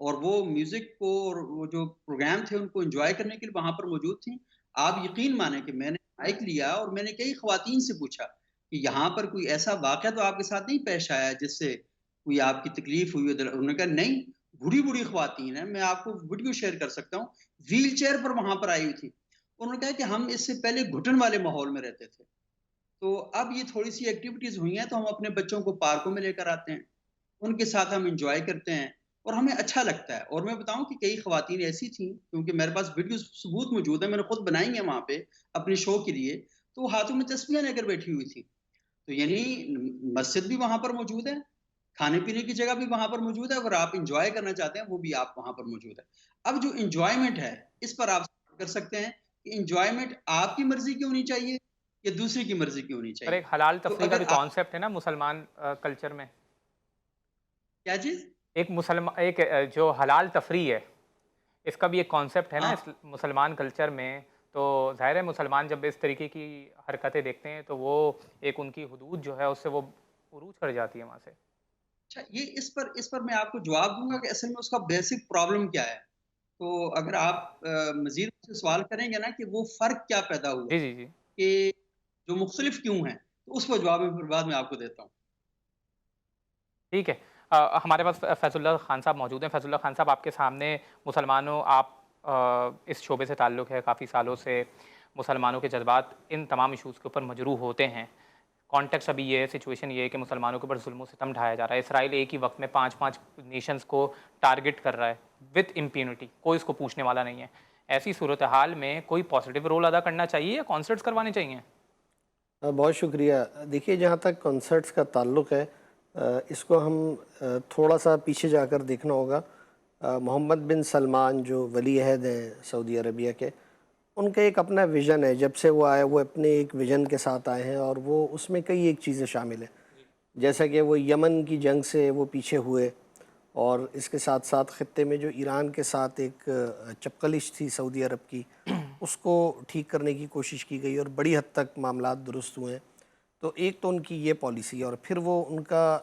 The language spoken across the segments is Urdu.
اور وہ میوزک کو اور وہ جو پروگرام تھے ان کو انجوائے کرنے کے لیے وہاں پر موجود تھیں۔ آپ یقین مانیں کہ میں نے مائک لیا اور میں نے کئی خواتین سے پوچھا کہ یہاں پر کوئی ایسا واقعہ تو آپ کے ساتھ نہیں پیش آیا جس سے کوئی آپ کی تکلیف ہوئی؟ انہوں نے کہا نہیں، بوڑھی بوڑھی خواتین ہیں، میں آپ کو ویڈیو شیئر کر سکتا ہوں، ویل چیئر پر وہاں پر آئی ہوئی تھی۔ انہوں نے کہا کہ ہم اس سے پہلے گھٹن والے ماحول میں رہتے تھے، تو اب یہ تھوڑی سی ایکٹیویٹیز ہوئی ہیں تو ہم اپنے بچوں کو پارکوں میں لے کر آتے ہیں، ان کے ساتھ ہم انجوائے کرتے ہیں اور ہمیں اچھا لگتا ہے۔ اور میں بتاؤں کہ کئی خواتین ایسی تھیں، کیونکہ میرے پاس ویڈیو ثبوت موجود ہے، میں نے خود بنائی ہیں وہاں پہ اپنے شو کے لیے، تو وہ ہاتھوں میں تسبیحیں لے کر بیٹھی ہوئی تھی۔ تو یعنی مسجد بھی وہاں پر موجود ہے، کھانے پینے کی جگہ بھی وہاں پر موجود ہے، اگر آپ انجوائے کرنا چاہتے ہیں وہ بھی آپ وہاں پر موجود ہے۔ اب جو انجوائمنٹ ہے اس پر آپ کر سکتے ہیں کہ انجوائمنٹ آپ کی مرضی کی ہونی چاہیے یا دوسری کی مرضی کی ہونی اور چاہیے۔ ایک حلال تو تفریح کا اگر بھی آپ کانسیپٹ ہے نا مسلمان کلچر میں، کیا چیز؟ ایک جو حلال تفریح ہے اس کا بھی ایک کانسیپٹ ہے نا ہاں، اس مسلمان کلچر میں، تو ظاہر ہے مسلمان جب اس طریقے کی حرکتیں دیکھتے ہیں تو وہ ایک ان کی حدود جو ہے اس سے وہ عروج کر جاتی ہے وہاں سے۔ اچھا یہ اس پر میں آپ کو جواب دوں گا کہ اصل میں اس کا بیسک پرابلم کیا ہے۔ تو اگر آپ مزید مجھ سے سوال کریں گے نا کہ وہ فرق کیا پیدا ہوا جی جی جی کہ جو مختلف کیوں ہیں، تو اس پر جواب میں پھر بعد میں آپ کو دیتا ہوں۔ ٹھیک ہے۔ ہمارے پاس فیض اللہ خان صاحب موجود ہیں۔ فیض اللہ خان صاحب آپ کے سامنے مسلمانوں، آپ اس شعبے سے تعلق ہے کافی سالوں سے، مسلمانوں کے جذبات ان تمام ایشوز کے اوپر مجروح ہوتے ہیں۔ کانٹیکس ابھی یہ ہے، سچویشن یہ ہے کہ مسلمانوں کے اوپر ظلم و ستم ڈھایا جا رہا ہے۔ اسرائیل ایک ہی وقت میں 5 نیشنز کو ٹارگٹ کر رہا ہے وتھ امپینٹی، کوئی اس کو پوچھنے والا نہیں ہے۔ ایسی صورتحال میں کوئی پازیٹیو رول ادا کرنا چاہیے یا کانسرٹس کروانے چاہیے؟ بہت شکریہ۔ دیکھیے جہاں تک کنسرٹس کا تعلق ہے، اس کو ہم تھوڑا سا پیچھے جا کر دیکھنا ہوگا۔ محمد بن سلمان جو ولی عہد ہیں سعودی عربیہ کے، ان کا ایک اپنا ویژن ہے۔ جب سے وہ آئے وہ اپنے ایک ویژن کے ساتھ آئے ہیں، اور وہ اس میں کئی ایک چیزیں شامل ہیں، جیسا کہ وہ یمن کی جنگ سے وہ پیچھے ہوئے، اور اس کے ساتھ ساتھ خطے میں جو ایران کے ساتھ ایک چپقلش تھی سعودی عرب کی، اس کو ٹھیک کرنے کی کوشش کی گئی اور بڑی حد تک معاملات درست ہوئے ہیں۔ تو ایک تو ان کی یہ پالیسی ہے، اور پھر وہ ان کا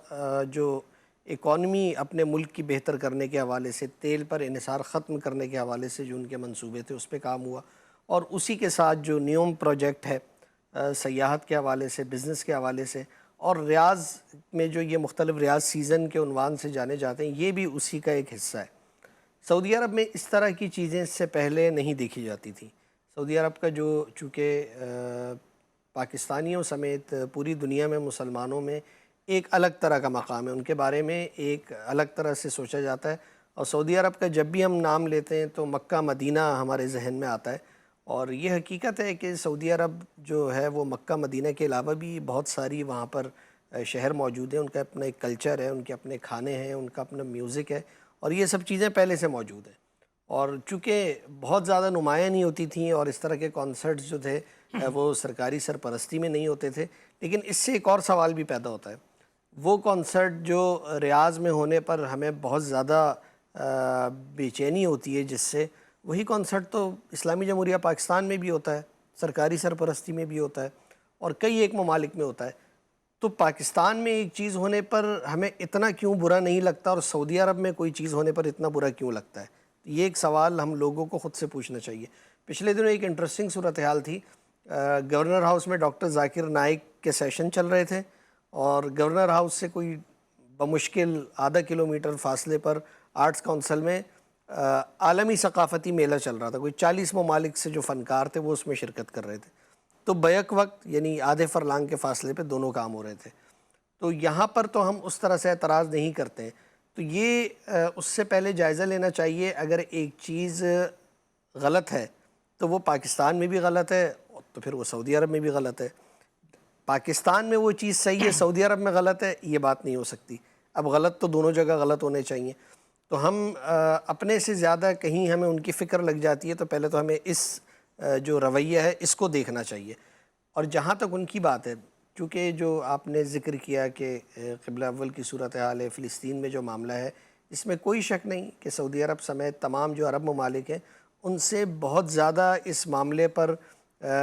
جو اکانومی اپنے ملک کی بہتر کرنے کے حوالے سے، تیل پر انحصار ختم کرنے کے حوالے سے جو ان کے منصوبے تھے اس پہ کام ہوا، اور اسی کے ساتھ جو نیوم پروجیکٹ ہے سیاحت کے حوالے سے، بزنس کے حوالے سے، اور ریاض میں جو یہ مختلف ریاض سیزن کے عنوان سے جانے جاتے ہیں، یہ بھی اسی کا ایک حصہ ہے۔ سعودی عرب میں اس طرح کی چیزیں اس سے پہلے نہیں دیکھی جاتی تھیں۔ سعودی عرب کا جو چونکہ پاکستانیوں سمیت پوری دنیا میں مسلمانوں میں ایک الگ طرح کا مقام ہے، ان کے بارے میں ایک الگ طرح سے سوچا جاتا ہے، اور سعودی عرب کا جب بھی ہم نام لیتے ہیں تو مکہ مدینہ ہمارے ذہن میں آتا ہے۔ اور یہ حقیقت ہے کہ سعودی عرب جو ہے وہ مکہ مدینہ کے علاوہ بھی بہت ساری وہاں پر شہر موجود ہیں، ان کا اپنا ایک کلچر ہے، ان کے اپنے کھانے ہیں، ان کا اپنا میوزک ہے، اور یہ سب چیزیں پہلے سے موجود ہیں۔ اور چونکہ بہت زیادہ نمایاں نہیں ہوتی تھیں، اور اس طرح کے کانسرٹس جو تھے وہ سرکاری سرپرستی میں نہیں ہوتے تھے، لیکن اس سے ایک اور سوال بھی پیدا ہوتا ہے۔ وہ کانسرٹ جو ریاض میں ہونے پر ہمیں بہت زیادہ بے چینی ہوتی ہے جس سے، وہی کانسرٹ تو اسلامی جمہوریہ پاکستان میں بھی ہوتا ہے، سرکاری سرپرستی میں بھی ہوتا ہے، اور کئی ایک ممالک میں ہوتا ہے۔ تو پاکستان میں ایک چیز ہونے پر ہمیں اتنا کیوں برا نہیں لگتا، اور سعودی عرب میں کوئی چیز ہونے پر اتنا برا کیوں لگتا ہے؟ یہ ایک سوال ہم لوگوں کو خود سے پوچھنا چاہیے۔ پچھلے دنوں ایک انٹرسٹنگ صورتحال تھی، گورنر ہاؤس میں ڈاکٹر ذاکر نائک کے سیشن چل رہے تھے، اور گورنر ہاؤس سے کوئی بمشکل ½ کلومیٹر فاصلے پر آرٹس کونسل میں عالمی ثقافتی میلہ چل رہا تھا۔ کوئی 40 ممالک سے جو فنکار تھے وہ اس میں شرکت کر رہے تھے، تو بیک وقت یعنی آدھے فرلانگ کے فاصلے پہ دونوں کام ہو رہے تھے۔ تو یہاں پر تو ہم اس طرح سے اعتراض نہیں کرتے ہیں۔ تو یہ اس سے پہلے جائزہ لینا چاہیے، اگر ایک چیز غلط ہے تو وہ پاکستان میں بھی غلط ہے، تو پھر وہ سعودی عرب میں بھی غلط ہے۔ پاکستان میں وہ چیز صحیح ہے، سعودی عرب میں غلط ہے، یہ بات نہیں ہو سکتی۔ اب غلط تو دونوں جگہ غلط ہونے چاہیے۔ تو ہم اپنے سے زیادہ کہیں ہمیں ان کی فکر لگ جاتی ہے، تو پہلے تو ہمیں اس جو رویہ ہے اس کو دیکھنا چاہیے۔ اور جہاں تک ان کی بات ہے، چونکہ جو آپ نے ذکر کیا کہ قبلہ اول کی صورتحال ہے، فلسطین میں جو معاملہ ہے، اس میں کوئی شک نہیں کہ سعودی عرب سمیت تمام جو عرب ممالک ہیں ان سے بہت زیادہ اس معاملے پر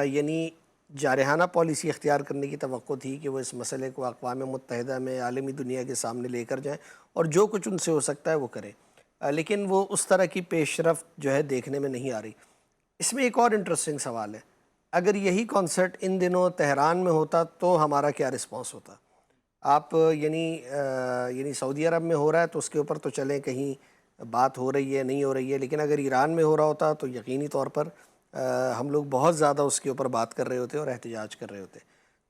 یعنی جارحانہ پالیسی اختیار کرنے کی توقع تھی کہ وہ اس مسئلے کو اقوام متحدہ میں عالمی دنیا کے سامنے لے کر جائیں، اور جو کچھ ان سے ہو سکتا ہے وہ کریں۔ لیکن وہ اس طرح کی پیش رفت جو ہے دیکھنے میں نہیں آ رہی. اس میں ایک اور انٹرسٹنگ سوال ہے، اگر یہی کانسرٹ ان دنوں تہران میں ہوتا تو ہمارا کیا رسپانس ہوتا؟ آپ یعنی سعودی عرب میں ہو رہا ہے تو اس کے اوپر تو چلیں کہیں بات ہو رہی ہے نہیں ہو رہی ہے، لیکن اگر ایران میں ہو رہا ہوتا تو یقینی طور پر ہم لوگ بہت زیادہ اس کے اوپر بات کر رہے ہوتے اور احتجاج کر رہے ہوتے.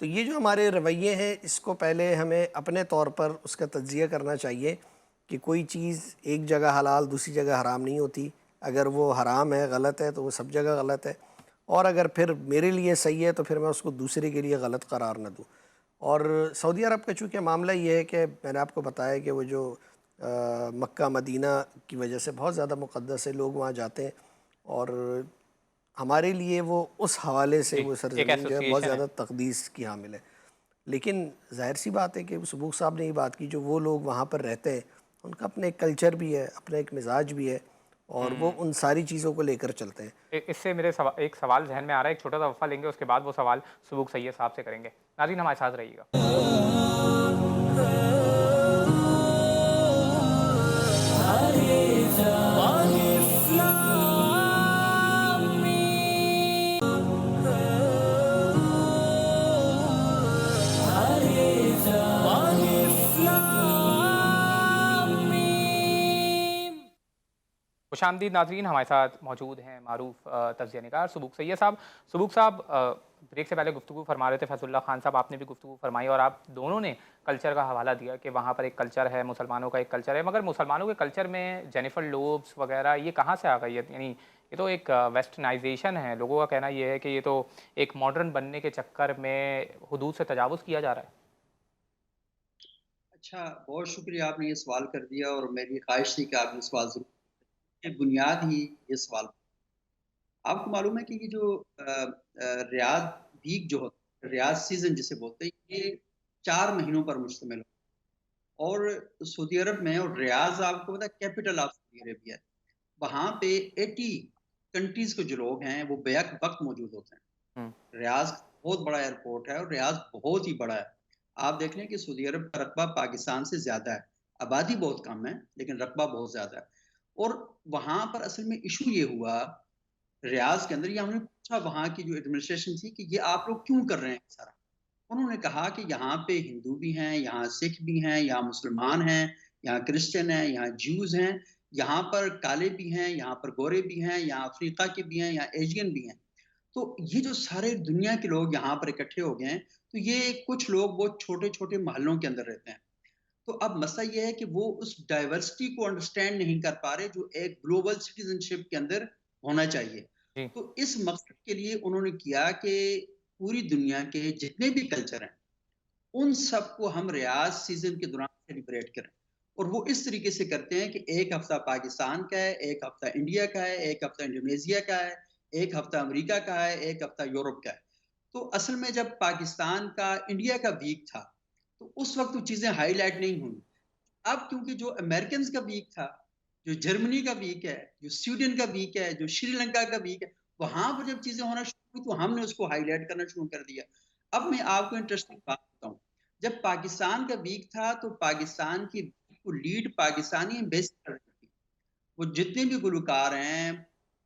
تو یہ جو ہمارے رویے ہیں اس کو پہلے ہمیں اپنے طور پر اس کا تجزیہ کرنا چاہیے کہ کوئی چیز ایک جگہ حلال دوسری جگہ حرام نہیں ہوتی. اگر وہ حرام ہے غلط ہے تو وہ سب جگہ غلط ہے، اور اگر پھر میرے لیے صحیح ہے تو پھر میں اس کو دوسرے کے لیے غلط قرار نہ دوں. اور سعودی عرب کا چونکہ معاملہ یہ ہے کہ میں نے آپ کو بتایا کہ وہ جو مکہ مدینہ کی وجہ سے بہت زیادہ مقدس ہے، لوگ وہاں جاتے ہیں، اور ہمارے لیے وہ اس حوالے سے جی، وہ ایک سرزمین جو ہے بہت ایسوسیشن ہے. زیادہ تقدیس کی حامل ہے. لیکن ظاہر سی بات ہے کہ سبوق صاحب نے یہ بات کی، جو وہ لوگ وہاں پر رہتے ہیں ان کا اپنا ایک کلچر بھی ہے، اپنا ایک مزاج بھی ہے، اور وہ ان ساری چیزوں کو لے کر چلتے ہیں. اس سے میرے ایک سوال ذہن میں آ رہا ہے، ایک چھوٹا سا وقفہ لیں گے، اس کے بعد وہ سوال سبوق سید صاحب سے کریں گے. ناظرین ہمارے ساتھ رہیے گا. خوش آمدید ناظرین، ہمارے ساتھ موجود ہیں معروف تجزیہ نگار سبوق سید صاحب. سبوق صاحب بریک سے پہلے گفتگو فرما رہے تھے فیض اللہ خان صاحب، آپ نے بھی گفتگو فرمائی اور آپ دونوں نے کلچر کا حوالہ دیا کہ وہاں پر ایک کلچر ہے، مسلمانوں کا ایک کلچر ہے، مگر مسلمانوں کے کلچر میں جینیفر لوپس وغیرہ یہ کہاں سے آ گئی ہے؟ یعنی یہ تو ایک ویسٹرنائزیشن ہے. لوگوں کا کہنا یہ ہے کہ یہ تو ایک ماڈرن بننے کے چکر میں حدود سے تجاوز کیا جا رہا ہے. اچھا، بہت شکریہ آپ نے یہ سوال کر دیا، اور میری خواہش تھی کہ آپ یہ سوال ضرور یہ بنیاد ہی یہ سوال. آپ کو معلوم ہے کہ یہ جو ریاض ویک جو ہوتا ہے، ریاض سیزن جسے بولتے ہیں، یہ 4 مہینوں پر مشتمل ہے. اور سعودی عرب میں، اور ریاض آپ کو پتا ہے کیپٹل آف سعودی عربیہ ہے، وہاں پہ 80 کنٹریز کے جو لوگ ہیں وہ بیک وقت موجود ہوتے ہوں. ہیں. ریاض بہت بڑا ایئرپورٹ ہے، اور ریاض بہت ہی بڑا ہے. آپ دیکھ لیں کہ سعودی عرب کا رقبہ پاکستان سے زیادہ ہے، آبادی بہت کم ہے لیکن رقبہ بہت زیادہ ہے. اور وہاں پر اصل میں ایشو یہ ہوا ریاض کے اندر، یہ ہم نے پوچھا وہاں کی جو ایڈمنسٹریشن تھی کہ یہ آپ لوگ کیوں کر رہے ہیں سارا. انہوں نے کہا کہ یہاں پہ ہندو بھی ہیں، یہاں سکھ بھی ہیں، یہاں مسلمان ہیں، یہاں کرسچن ہیں، یہاں جیوز ہیں، یہاں پر کالے بھی ہیں، یہاں پر گورے بھی ہیں، یہاں افریقہ کے بھی ہیں، یہاں ایشین بھی ہیں. تو یہ جو سارے دنیا کے لوگ یہاں پر اکٹھے ہو گئے ہیں، تو یہ کچھ لوگ بہت چھوٹے چھوٹے محلوں کے اندر رہتے ہیں. تو اب مسئلہ یہ ہے کہ وہ اس ڈائیورسٹی کو انڈرسٹینڈ نہیں کر پا رہے جو ایک گلوبل سٹیزن شپ کے اندر ہونا چاہیے. جی. تو اس مقصد کے لیے انہوں نے کیا کہ پوری دنیا کے جتنے بھی کلچر ہیں ان سب کو ہم ریاض سیزن کے دوران سیلیبریٹ کریں. اور وہ اس طریقے سے کرتے ہیں کہ ایک ہفتہ پاکستان کا ہے، ایک ہفتہ انڈیا کا ہے، ایک ہفتہ انڈونیشیا کا ہے، ایک ہفتہ امریکہ کا ہے، ایک ہفتہ یورپ کا ہے. تو اصل میں جب پاکستان کا انڈیا کا ویک تھا تو اس وقت وہ چیزیں ہائی لائٹ نہیں ہوئی. اب کیونکہ جو امریکنز کا ویک تھا، جو جرمنی کا ویک ہے، جو سویڈن کا ویک ہے، جو شری لنکا کا ویک ہے، وہاں پر جب چیزیں ہونا شروع ہوئی تو ہم نے اس کو ہائی لائٹ کرنا شروع کر دیا. اب میں آپ کو انٹرسٹنگ بات بتاؤں، جب پاکستان کا ویک تھا تو پاکستان کی ویک کو لیڈ پاکستانی ایمبیسی کر رہی تھی. وہ جتنے بھی گلوکار ہیں،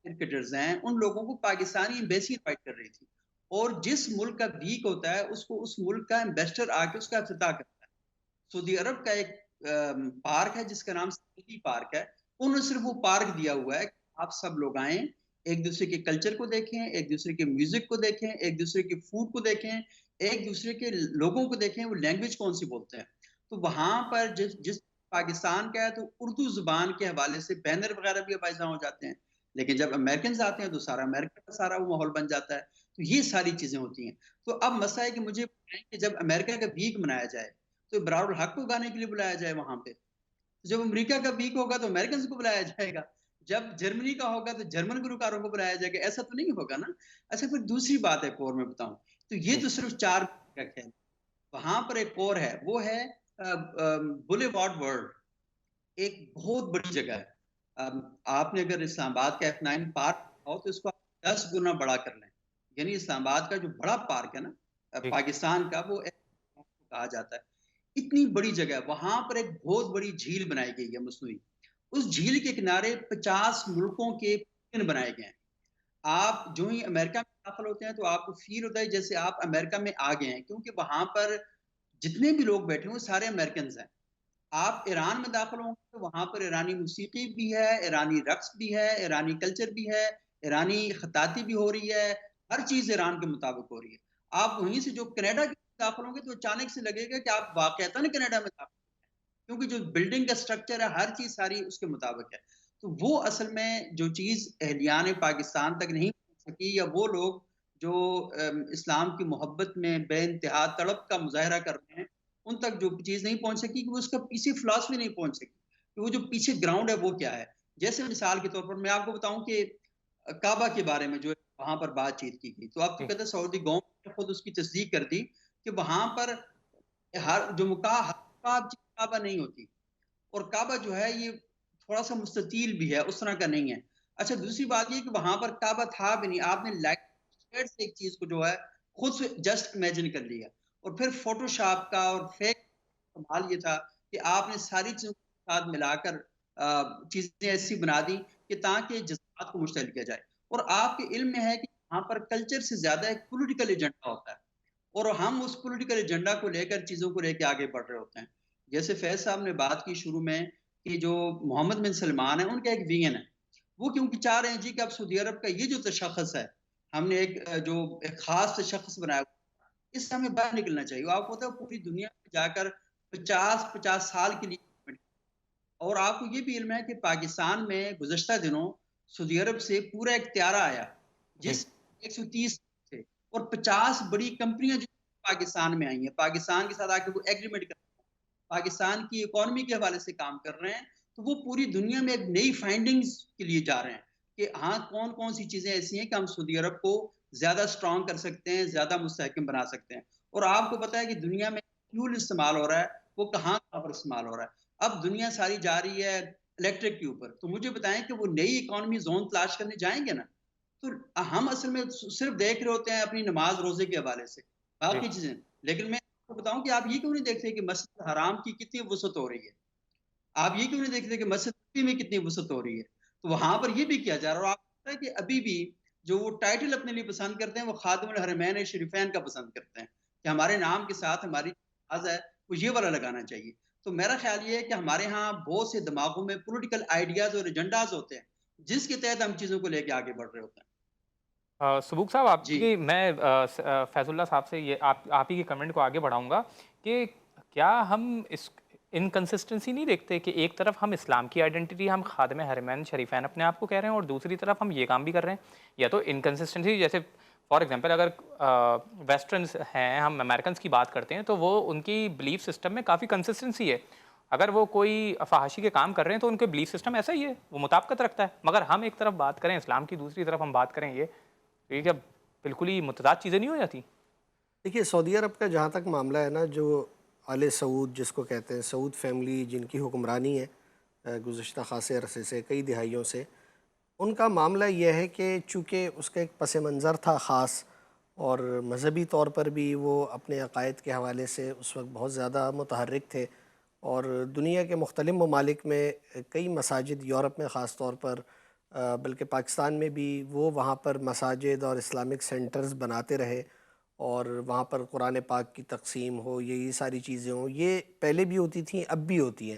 کرکٹرز ہیں، ان لوگوں کو پاکستانی ایمبیسی انوائٹ کر رہی تھی. اور جس ملک کا ویک ہوتا ہے اس کو اس ملک کا ایمبیسڈر آ کے اس کا افتتاح کرتا ہے. سعودی عرب کا ایک پارک ہے جس کا نام سعودی پارک ہے، انہوں نے صرف وہ پارک دیا ہوا ہے کہ آپ سب لوگ آئیں، ایک دوسرے کے کلچر کو دیکھیں، ایک دوسرے کے میوزک کو دیکھیں، ایک دوسرے کے فوڈ کو دیکھیں، ایک دوسرے کے لوگوں کو دیکھیں وہ لینگویج کون سی بولتے ہیں. تو وہاں پر جس پاکستان کا ہے تو اردو زبان کے حوالے سے بینر وغیرہ بھی باعث ہو جاتے ہیں، لیکن جب امریکنز آتے ہیں تو سارا امریکہ کا سارا وہ ماحول بن جاتا ہے. تو یہ ساری چیزیں ہوتی ہیں. تو اب مسئلہ ہے کہ مجھے کہ جب امریکہ کا ویک منایا جائے تو ابرار الحق کو گانے کے لیے بلایا جائے وہاں پہ. جب امریکہ کا ویک ہوگا تو امریکنز کو بلایا جائے گا، جب جرمنی کا ہوگا تو جرمن گلوکاروں کو بلایا جائے گا. ایسا تو نہیں ہوگا نا. اچھا، پھر دوسری بات ایک اور میں بتاؤں تو یہ تو صرف 4 کا کھیل. وہاں پر ایک اور ہے، وہ ہے بولیوارڈ ورلڈ، ایک بہت بڑی جگہ ہے. آپ نے اگر اسلام آباد کا F9 پارک ہو تو اس کو 10 گنا بڑا کر لیں. یعنی اسلام آباد کا جو بڑا پارک ہے نا جی. پاکستان کا، وہ کہا جاتا ہے. اتنی بڑی جگہ ہے، وہاں پر ایک بہت بڑی جھیل بنائی گئی ہے مصنوعی. اس جھیل کے کنارے 50 ملکوں کے پویلین بنائے گئے ہیں۔ آپ جو ہی امریکہ میں داخل ہوتے ہیں تو آپ کو فیل ہوتا ہے جیسے آپ امریکہ میں آ گئے ہیں، کیونکہ وہاں پر جتنے بھی لوگ بیٹھے ہیں وہ سارے امریکنز ہیں۔ آپ ایران میں داخل ہوں گے تو وہاں پر ایرانی موسیقی بھی ہے، ایرانی رقص بھی ہے، ایرانی کلچر بھی ہے، ایرانی خطاطی بھی ہو رہی ہے، ہر چیز ایران کے مطابق ہو رہی ہے۔ آپ وہیں سے جو کینیڈا کے داخل ہوں گے تو اچانک سے لگے گا کہ آپ واقعتاً کینیڈا میں داخل ہیں، کیونکہ جو بلڈنگ کا سٹرکچر ہے ہر چیز ساری اس کے مطابق ہے۔ تو وہ اصل میں جو چیز اہلیان پاکستان تک نہیں پہنچ سکی، یا وہ لوگ جو اسلام کی محبت میں بے انتہا تڑپ کا مظاہرہ کر رہے ہیں، ان تک جو چیز نہیں پہنچ سکی کہ وہ اس کا پیچھے فلاسفی نہیں پہنچ سکی کہ وہ جو پیچھے گراؤنڈ ہے وہ کیا ہے۔ جیسے مثال کے طور پر میں آپ کو بتاؤں کہ کعبہ کے بارے میں جو وہاں پر بات چیت کی گئی، تو آپ کو جی کہتے ہیں سعودی گورنمنٹ نے خود اس کی تصدیق کر دی کہ وہاں پر ہر جو کعبہ نہیں ہوتی، اور کعبہ جو ہے یہ تھوڑا سا مستطیل بھی ہے، اس طرح کا نہیں ہے۔ اچھا دوسری بات یہ کہ وہاں پر کعبہ تھا بھی نہیں، آپ نے لائٹ سے ایک چیز کو جو ہے خود سے جسٹ امیجن کر لیا، اور پھر فوٹو شاپ کا اور فیک کمال یہ تھا کہ آپ نے ساری چیزوں کے ساتھ ملا کر چیزیں ایسی بنا دی کہ تاکہ جذبات کو مشتعل کیا جائے۔ اور آپ کے علم میں ہے کہ وہاں پر کلچر سے زیادہ ایک پولیٹیکل ایجنڈا ہوتا ہے، اور ہم اس پولیٹیکل ایجنڈا کو لے کر چیزوں کو لے کے آگے بڑھ رہے ہوتے ہیں۔ جیسے فیض صاحب نے بات کی شروع میں کہ جو محمد بن سلمان ہے ان کا ایک ویژن ہے، وہ کیونکہ چاہ رہے ہیں جی کہ اب سعودی عرب کا یہ جو تشخص ہے، ہم نے ایک خاص تشخص بنایا، اس سے ہمیں باہر نکلنا چاہیے۔ آپ کو پتہ ہے پوری دنیا میں جا کر 50 سال کے لیے، اور آپ کو یہ بھی علم ہے کہ پاکستان میں گزشتہ دنوں سعودی عرب سے پورا ایک طیارہ آیا جی جس 130 سے، اور 50 بڑی کمپنیاں جو پاکستان میں آئی ہیں، پاکستان کے ساتھ آ کے وہ ایگریمنٹ کر پاکستان کی اکانومی کے حوالے سے کام کر رہے ہیں۔ تو وہ پوری دنیا میں ایک نئی فائنڈنگز کے لیے جا رہے ہیں کہ ہاں کون کون سی چیزیں ایسی ہیں کہ ہم سعودی عرب کو زیادہ سٹرونگ کر سکتے ہیں، زیادہ مستحکم بنا سکتے ہیں۔ اور آپ کو پتہ ہے کہ دنیا میں فیول استعمال ہو رہا ہے، وہ کہاں پر استعمال ہو رہا ہے؟ اب دنیا ساری جا رہی ہے الیکٹرک کے اوپر، تو مجھے بتائیں کہ وہ نئی اکانومی زون تلاش کرنے جائیں گے نا؟ تو ہم اصل میں صرف دیکھ رہے ہوتے ہیں اپنی نماز روزے کے حوالے سے جی باقی چیزیں، لیکن میں آپ کو بتاؤں کہ آپ یہ کیوں نہیں دیکھتے کہ مسجد حرام کی کتنی وسعت ہو رہی ہے؟ آپ یہ کیوں نہیں دیکھتے کہ مسجد نبوی میں کتنی وسعت ہو رہی ہے؟ تو وہاں پر یہ بھی کیا جا رہا ہے، اور آپ کو پتہ ہے کہ ابھی بھی جو وہ ٹائٹل اپنے لیے پسند کرتے ہیں وہ خادم الحرمین شریفین کا پسند کرتے ہیں کہ ہمارے نام کے ساتھ ہماری آواز ہے وہ یہ والا لگانا چاہیے۔ تو میرا خیال یہ ہے کہ ہمارے ہاں بہت سے دماغوں میں پولیٹیکل آئیڈیاز اور ایجنڈاز ہوتے ہیں جس کے تحت ہم چیزوں کو لے کے آگے بڑھ رہے ہوتے ہیں۔ سبوک صاحب آپ جی کی میں فیض اللہ صاحب سے یہ آپ ہی کے کمنٹ کو آگے بڑھاؤں گا کہ کیا ہم اس انکنسسٹنسی نہیں دیکھتے کہ ایک طرف ہم اسلام کی آئیڈینٹی ہم خادم حرمین شریفین اپنے آپ کو کہہ رہے ہیں اور دوسری طرف ہم یہ کام بھی کر رہے ہیں؟ یا تو انکنسسٹنسی جیسے فار ایگزامپل اگر ویسٹرنس ہیں، ہم امریکنس کی بات کرتے ہیں تو وہ ان کی بلیف سسٹم میں کافی کنسسٹنسی ہے، اگر وہ کوئی فحاشی کے کام کر رہے ہیں تو ان کے بلیف سسٹم ایسا ہی ہے، وہ مطابقت رکھتا ہے، مگر ہم ایک طرف بات کریں اسلام کی، دوسری طرف ہم بات کریں یہ کیا بالکل ہی متضاد چیزیں نہیں ہو جاتی؟ دیکھیے سعودی عرب کا جہاں تک معاملہ ہے نا، جو آل سعود جس کو کہتے ہیں، سعود فیملی جن کی حکمرانی ہے گزشتہ خاصے عرصے سے، کئی دہائیوں سے، ان کا معاملہ یہ ہے کہ چونکہ اس کا ایک پس منظر تھا خاص، اور مذہبی طور پر بھی وہ اپنے عقائد کے حوالے سے اس وقت بہت زیادہ متحرک تھے، اور دنیا کے مختلف ممالک میں کئی مساجد، یورپ میں خاص طور پر، بلکہ پاکستان میں بھی وہ وہاں پر مساجد اور اسلامک سینٹرز بناتے رہے، اور وہاں پر قرآن پاک کی تقسیم ہو، یہ ساری چیزیں ہوں، یہ پہلے بھی ہوتی تھیں، اب بھی ہوتی ہیں۔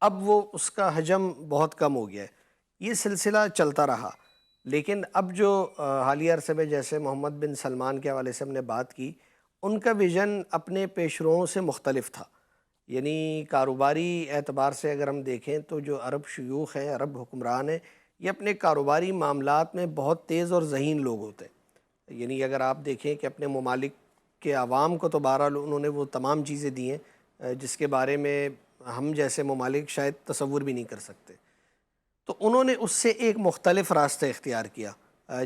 اب وہ اس کا حجم بہت کم ہو گیا ہے، یہ سلسلہ چلتا رہا، لیکن اب جو حالیہ عرصے میں جیسے محمد بن سلمان کے حوالے سے ہم نے بات کی، ان کا ویژن اپنے پیشروؤں سے مختلف تھا، یعنی کاروباری اعتبار سے اگر ہم دیکھیں تو جو عرب شیوخ ہیں، عرب حکمران ہیں، یہ اپنے کاروباری معاملات میں بہت تیز اور ذہین لوگ ہوتے ہیں، یعنی اگر آپ دیکھیں کہ اپنے ممالک کے عوام کو تو بہرحال انہوں نے وہ تمام چیزیں دی ہیں جس کے بارے میں ہم جیسے ممالک شاید تصور بھی نہیں کر سکتے، تو انہوں نے اس سے ایک مختلف راستہ اختیار کیا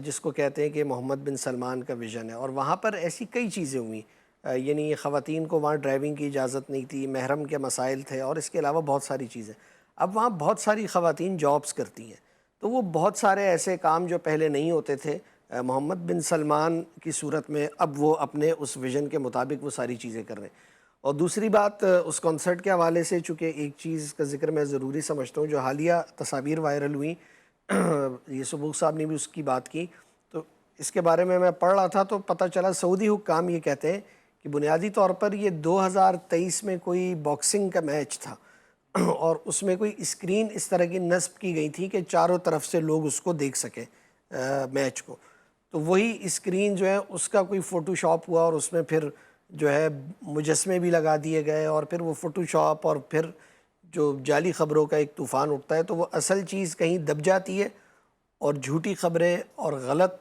جس کو کہتے ہیں کہ محمد بن سلمان کا ویژن ہے، اور وہاں پر ایسی کئی چیزیں ہوئیں، یعنی خواتین کو وہاں ڈرائیونگ کی اجازت نہیں تھی، محرم کے مسائل تھے، اور اس کے علاوہ بہت ساری چیزیں۔ اب وہاں بہت ساری خواتین جابز کرتی ہیں، تو وہ بہت سارے ایسے کام جو پہلے نہیں ہوتے تھے محمد بن سلمان کی صورت میں اب وہ اپنے اس ویژن کے مطابق وہ ساری چیزیں کر رہے ہیں۔ اور دوسری بات اس کانسرٹ کے حوالے سے، چونکہ ایک چیز کا ذکر میں ضروری سمجھتا ہوں، جو حالیہ تصاویر وائرل ہوئیں، یہ سبوق صاحب نے بھی اس کی بات کی، تو اس کے بارے میں پڑھ رہا تھا تو پتہ چلا سعودی حکام یہ کہتے ہیں کہ بنیادی طور پر یہ 2023 میں کوئی باکسنگ کا میچ تھا اور اس میں کوئی اسکرین اس طرح کی نصب کی گئی تھی کہ چاروں طرف سے لوگ اس کو دیکھ سکیں میچ کو، تو وہی اسکرین جو ہے اس کا کوئی فوٹو شاپ ہوا اور اس میں پھر جو ہے مجسمے بھی لگا دیے گئے، اور پھر وہ فوٹو شاپ اور پھر جو جعلی خبروں کا ایک طوفان اٹھتا ہے، تو وہ اصل چیز کہیں دب جاتی ہے اور جھوٹی خبریں اور غلط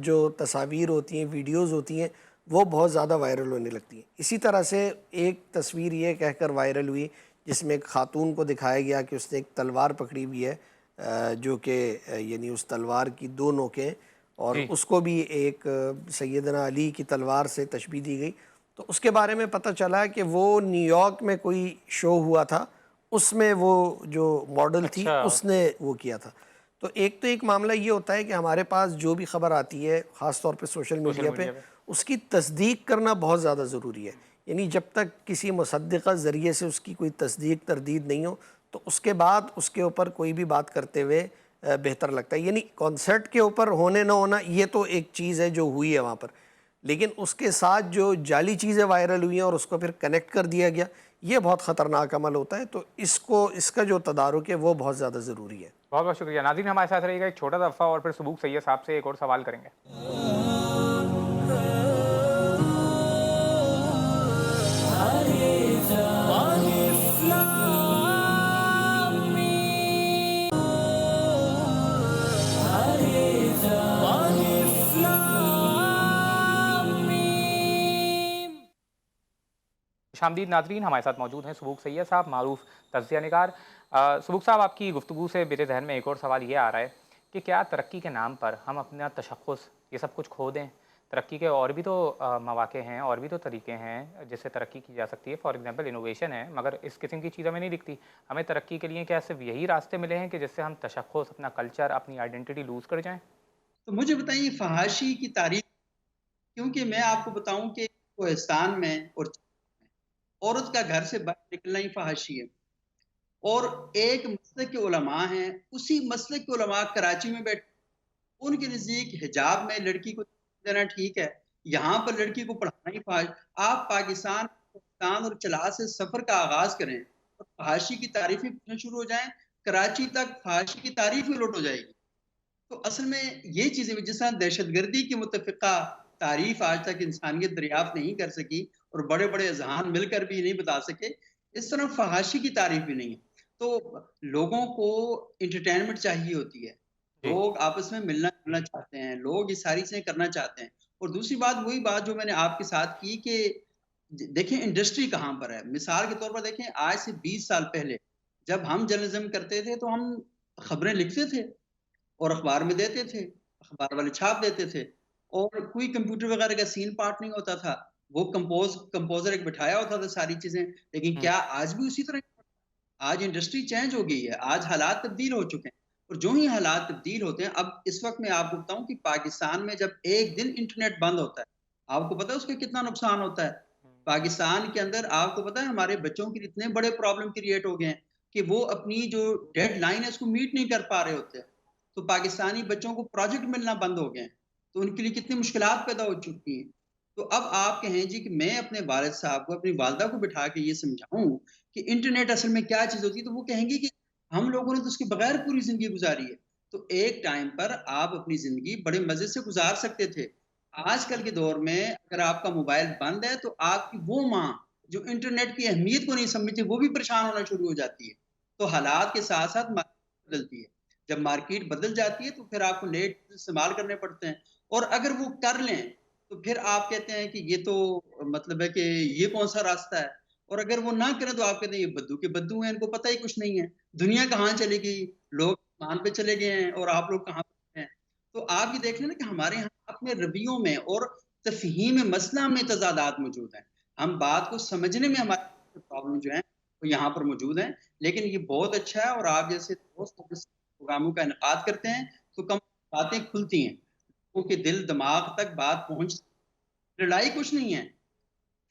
جو تصاویر ہوتی ہیں، ویڈیوز ہوتی ہیں، وہ بہت زیادہ وائرل ہونے لگتی ہیں۔ اسی طرح سے ایک تصویر یہ کہہ کر وائرل ہوئی جس میں ایک خاتون کو دکھایا گیا کہ اس نے ایک تلوار پکڑی ہوئی ہے، جو کہ یعنی اس تلوار کی دو نوکیں، اور جی اس کو بھی ایک سیدنا علی کی تلوار سے تشبیہ دی گئی۔ تو اس کے بارے میں پتہ چلا کہ وہ نیو یارک میں کوئی شو ہوا تھا، اس میں وہ جو ماڈل تھی اچھا اس نے وہ کیا تھا۔ تو ایک معاملہ یہ ہوتا ہے کہ ہمارے پاس جو بھی خبر آتی ہے، خاص طور پہ سوشل سوشل میڈیا پہ، میڈیا پہ اس کی تصدیق کرنا بہت زیادہ ضروری ہے۔ یعنی جب تک کسی مصدقہ ذریعے سے اس کی کوئی تصدیق تردید نہیں ہو، تو اس کے بعد اس کے اوپر کوئی بھی بات کرتے ہوئے بہتر لگتا ہے۔ یعنی کانسرٹ کے اوپر ہونے نہ ہونا یہ تو ایک چیز ہے جو ہوئی ہے وہاں پر، لیکن اس کے ساتھ جو جعلی چیزیں وائرل ہوئی ہیں اور اس کو پھر کنیکٹ کر دیا گیا، یہ بہت خطرناک عمل ہوتا ہے۔ تو اس کا جو تدارک ہے وہ بہت زیادہ ضروری ہے۔ بہت بہت شکریہ ناظرین، ہمارے ساتھ رہیے گا، ایک چھوٹا سا وقفہ اور پھر سبوق سید صاحب سے ایک اور سوال کریں گے۔ شامدید ناظرین، ہمارے ساتھ موجود ہیں سبوق سید صاحب، معروف تجزیہ نگار۔ سبوق صاحب، آپ کی گفتگو سے میرے ذہن میں ایک اور سوال یہ آ رہا ہے کہ کیا ترقی کے نام پر ہم اپنا تشخص یہ سب کچھ کھو دیں؟ ترقی کے اور بھی تو مواقع ہیں، اور بھی تو طریقے ہیں جس سے ترقی کی جا سکتی ہے، فار ایگزامپل انوویشن ہے، مگر اس قسم کی چیز ہمیں نہیں دکھتی۔ ہمیں ترقی کے لیے کیا صرف یہی راستے ملے ہیں کہ جس سے ہم تشخص، اپنا کلچر، اپنی آئیڈینٹی لوز کر جائیں؟ تو مجھے بتائیے فحاشی کی تعریف، کیونکہ میں آپ کو بتاؤں کہ کوہستان میں اور عورت کا گھر سے باہر نکلنا ہی فحاشی ہے، اور ایک مسلک کے علماء ہیں، اسی مسلک کے علماء کراچی میں بیٹھے، ان کے نزدیک حجاب میں لڑکی کو دینا ٹھیک ہے، یہاں پر لڑکی کو پڑھانا ہی فحش۔ آپ پاکستان اور چلا سے سفر کا آغاز کریں اور فحاشی کی تعریفیں پوچھنا شروع ہو جائیں، کراچی تک فحاشی کی تعریف ہی لوٹ ہو جائے گی۔ تو اصل میں یہ چیزیں جس طرح دہشت گردی کی متفقہ تعریف آج تک انسانیت دریافت نہیں کر سکی اور بڑے بڑے اذہان مل کر بھی نہیں بتا سکے، اس طرح فحاشی کی تعریف بھی نہیں ہے۔ تو لوگوں کو انٹرٹینمنٹ چاہیے ہوتی ہے، جی لوگ آپس میں ملنا جلنا چاہتے ہیں، لوگ یہ ساری چیزیں کرنا چاہتے ہیں۔ اور دوسری بات وہی بات جو میں نے آپ کے ساتھ کی کہ دیکھیں انڈسٹری کہاں پر ہے۔ مثال کے طور پر دیکھیں، آج سے 20 سال پہلے جب ہم جرنلزم کرتے تھے تو ہم خبریں لکھتے تھے اور اخبار میں دیتے تھے، اخبار والے چھاپ دیتے تھے، اور کوئی کمپیوٹر وغیرہ کا سین پارٹ نہیں ہوتا تھا، وہ کمپوزر ایک بٹھایا ہوتا تھا ساری چیزیں۔ لیکن کیا آج بھی اسی طرح؟ آج انڈسٹری چینج ہو گئی ہے، آج حالات تبدیل ہو چکے ہیں، اور جو ہی حالات تبدیل ہوتے ہیں، اب اس وقت میں آپ کو بتاؤں کہ پاکستان میں جب ایک دن انٹرنیٹ بند ہوتا ہے، آپ کو پتا ہے اس کا کتنا نقصان ہوتا ہے؟ پاکستان کے اندر آپ کو پتا ہے ہمارے بچوں کے اتنے بڑے پرابلم کریٹ ہو گئے ہیں کہ وہ اپنی جو ڈیڈ لائن ہے اس کو میٹ نہیں کر پا رہے ہوتے، تو پاکستانی بچوں کو پروجیکٹ ملنا بند ہو گئے ہیں، تو ان کے لیے کتنی مشکلات پیدا ہو چکی ہیں۔ تو اب آپ کہیں جی کہ میں اپنے والد صاحب کو، اپنی والدہ کو بٹھا کے یہ سمجھاؤں کہ انٹرنیٹ اصل میں کیا چیز ہوتی ہے، تو وہ کہیں گے کہ ہم لوگوں نے تو اس کے بغیر پوری زندگی گزاری ہے۔ تو ایک ٹائم پر آپ اپنی زندگی بڑے مزے سے گزار سکتے تھے۔ آج کل کے دور میں اگر آپ کا موبائل بند ہے تو آپ کی وہ ماں جو انٹرنیٹ کی اہمیت کو نہیں سمجھتی وہ بھی پریشان ہونا شروع ہو جاتی ہے۔ تو حالات کے ساتھ ساتھ مارکیٹ بدلتی ہے، جب مارکیٹ بدل جاتی ہے تو پھر آپ کو نیٹ استعمال کرنے پڑتے ہیں، اور اگر وہ کر لیں تو پھر آپ کہتے ہیں کہ یہ تو مطلب ہے کہ یہ کون سا راستہ ہے، اور اگر وہ نہ کریں تو آپ کہتے ہیں یہ بدو کے بدو ہیں، ان کو پتہ ہی کچھ نہیں ہے، دنیا کہاں چلے گئی، لوگ مان پہ چلے گئے ہیں اور آپ لوگ کہاں پہ ہیں۔ تو آپ یہ دیکھ لیں نا کہ ہمارے یہاں اپنے رویوں میں اور تفہیم مسئلہ میں تضادات موجود ہیں، ہم بات کو سمجھنے میں ہمارے پرابلم جو ہیں وہ یہاں پر موجود ہیں۔ لیکن یہ بہت اچھا ہے، اور آپ جیسے دوست پروگراموں کا انعقاد کرتے ہیں تو کم باتیں کھلتی ہیں، لوگوں کے دل دماغ تک بات پہنچ، لڑائی کچھ نہیں ہے،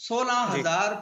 16,000